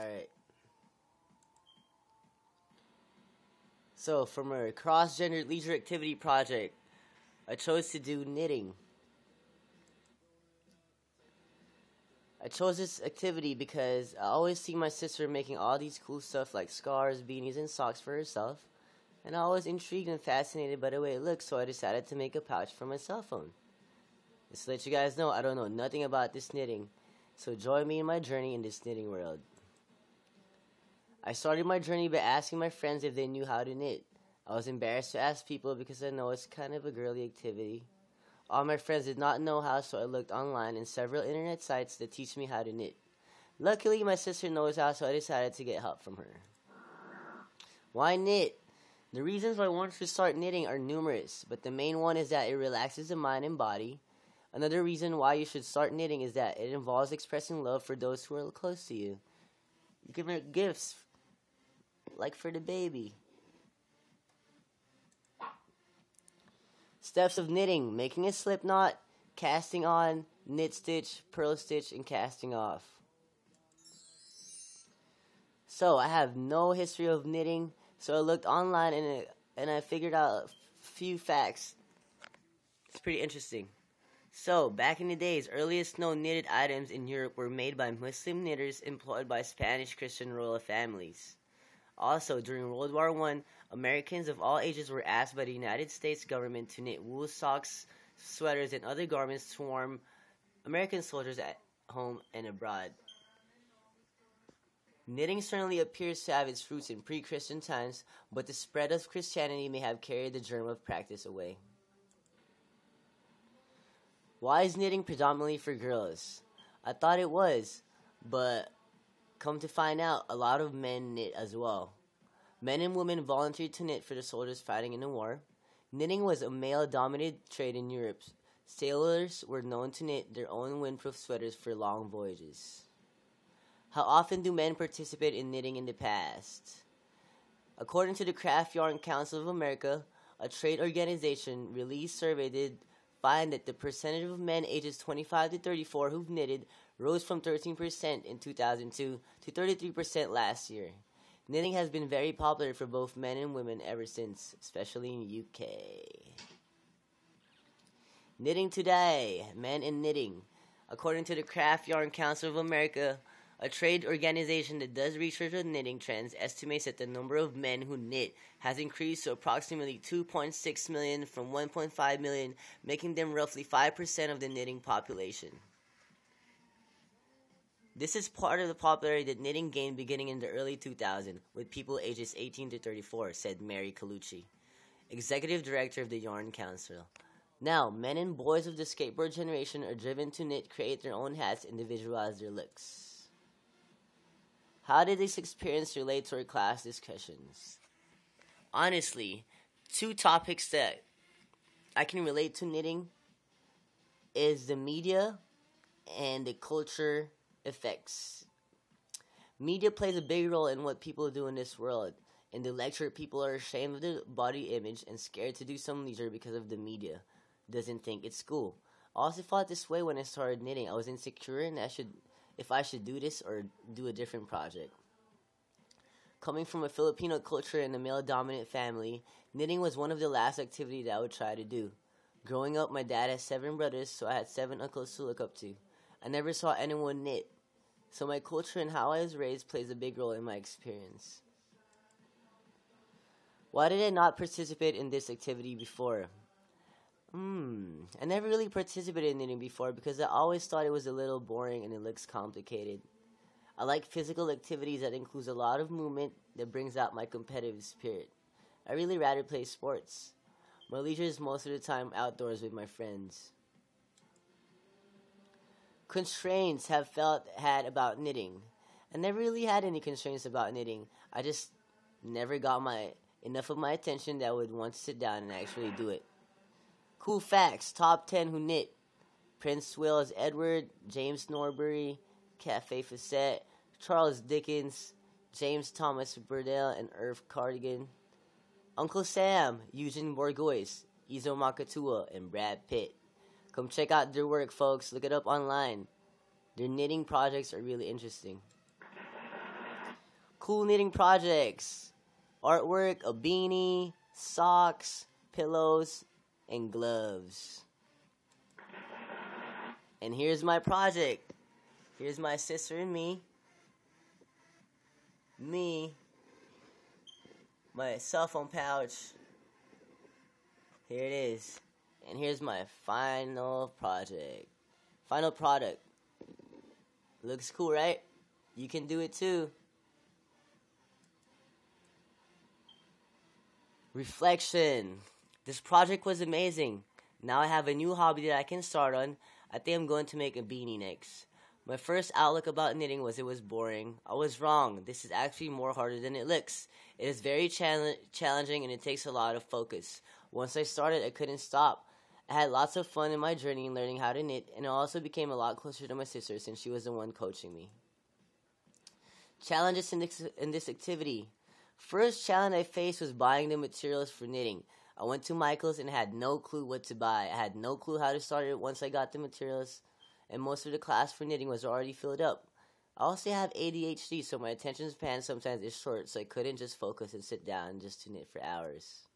Alright. So, from a cross-gender leisure activity project, I chose to do knitting. I chose this activity because I always see my sister making all these cool stuff like scarves, beanies, and socks for herself. And I was intrigued and fascinated by the way it looked, so I decided to make a pouch for my cell phone. Just to let you guys know, I don't know nothing about this knitting, so join me in my journey in this knitting world. I started my journey by asking my friends if they knew how to knit. I was embarrassed to ask people because I know it's kind of a girly activity. All my friends did not know how, so I looked online in several internet sites that teach me how to knit. Luckily, my sister knows how, so I decided to get help from her. Why knit? The reasons why I wanted to start knitting are numerous, but the main one is that it relaxes the mind and body. Another reason why you should start knitting is that it involves expressing love for those who are close to you. You can make gifts, like for the baby. Steps of knitting: making a slip knot, casting on, knit stitch, purl stitch, and casting off. So I have no history of knitting, so I looked online and I figured out a few facts. It's pretty interesting. So, back in the days, earliest known knitted items in Europe were made by Muslim knitters employed by Spanish Christian royal families. Also, during World War I, Americans of all ages were asked by the United States government to knit wool socks, sweaters, and other garments to warm American soldiers at home and abroad. Knitting certainly appears to have its roots in pre-Christian times, but the spread of Christianity may have carried the germ of practice away. Why is knitting predominantly for girls? I thought it was, but come to find out, a lot of men knit as well. Men and women volunteered to knit for the soldiers fighting in the war. Knitting was a male-dominated trade in Europe. Sailors were known to knit their own windproof sweaters for long voyages. How often do men participate in knitting in the past? According to the Craft Yarn Council of America, a trade organization released survey did find that the percentage of men ages 25 to 34 who've knitted rose from 13% in 2002 to 33% last year. Knitting has been very popular for both men and women ever since, especially in the UK. Knitting today, men and knitting. According to the Craft Yarn Council of America, a trade organization that does research on knitting trends, estimates that the number of men who knit has increased to approximately 2.6 million from 1.5 million, making them roughly 5% of the knitting population. This is part of the popularity that knitting gained beginning in the early 2000s with people ages 18 to 34, said Mary Colucci, executive director of the Yarn Council. Now, men and boys of the skateboard generation are driven to knit, create their own hats, and individualize their looks. How did this experience relate to our class discussions? Honestly, two topics that I can relate to knitting is the media and the culture effects. Media plays a big role in what people do in this world. In the lecture, people are ashamed of their body image and scared to do some leisure because of the media doesn't think it's cool. I also felt this way when I started knitting. I was insecure and if I should do this or do a different project. Coming from a Filipino culture and a male-dominant family, knitting was one of the last activities that I would try to do. Growing up, my dad has 7 brothers, so I had 7 uncles to look up to. I never saw anyone knit, so my culture and how I was raised plays a big role in my experience. Why did I not participate in this activity before? I never really participated in knitting before because I always thought it was a little boring and it looks complicated. I like physical activities that includes a lot of movement that brings out my competitive spirit. I really rather play sports. My leisure is most of the time outdoors with my friends. Constraints have had about knitting. I never really had any constraints about knitting. I just never got enough of my attention that I would want to sit down and actually do it. Cool facts: top 10 who knit: Prince Wales Edward, James Norbury, Cafe Facette, Charles Dickens, James Thomas Burdell, and Irv Cardigan. Uncle Sam, Eugene Bourgeois, Izo Makatua, and Brad Pitt. Come check out their work, folks. Look it up online. Their knitting projects are really interesting. Cool knitting projects. Artwork, a beanie, socks, pillows, and gloves. And here's my project. Here's my sister and me. My cell phone pouch. Here it is. And here's my final project. Final product. Looks cool, right? You can do it too. Reflection. This project was amazing. Now I have a new hobby that I can start on. I think I'm going to make a beanie next. My first outlook about knitting was it was boring. I was wrong. This is actually more harder than it looks. It is very challenging and it takes a lot of focus. Once I started, I couldn't stop. I had lots of fun in my journey in learning how to knit, and I also became a lot closer to my sister since she was the one coaching me. Challenges in this activity. First challenge I faced was buying the materials for knitting. I went to Michael's and had no clue what to buy. I had no clue how to start it once I got the materials, and most of the class for knitting was already filled up. I also have ADHD, so my attention span sometimes is short, so I couldn't just focus and sit down just to knit for hours.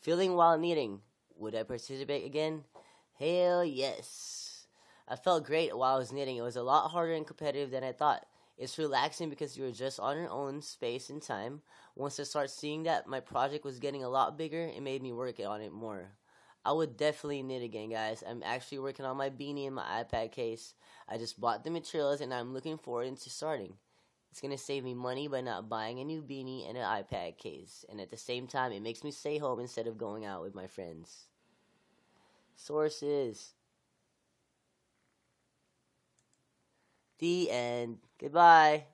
Feeling while knitting. Would I participate again? Hell yes. I felt great while I was knitting. It was a lot harder and competitive than I thought. It's relaxing because you are just on your own space and time. Once I started seeing that my project was getting a lot bigger, it made me work on it more. I would definitely knit again, guys. I'm actually working on my beanie and my iPad case. I just bought the materials and I'm looking forward to starting. It's going to save me money by not buying a new beanie and an iPad case. And at the same time, it makes me stay home instead of going out with my friends. Sources. The end. Goodbye.